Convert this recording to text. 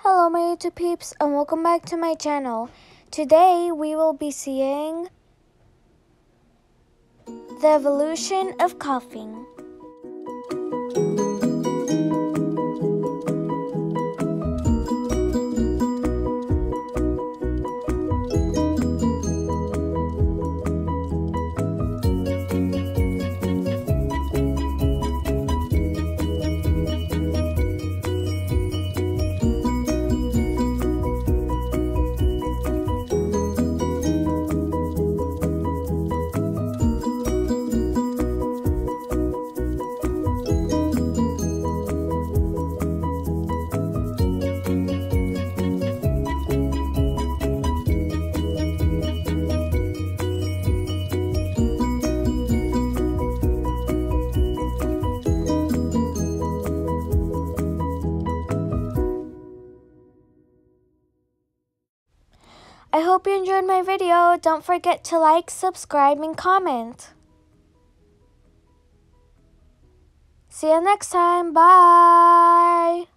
Hello my YouTube peeps and welcome back to my channel. Today we will be seeing the evolution of coughing. I hope you enjoyed my video. Don't forget to like, subscribe, and comment. See you next time. Bye!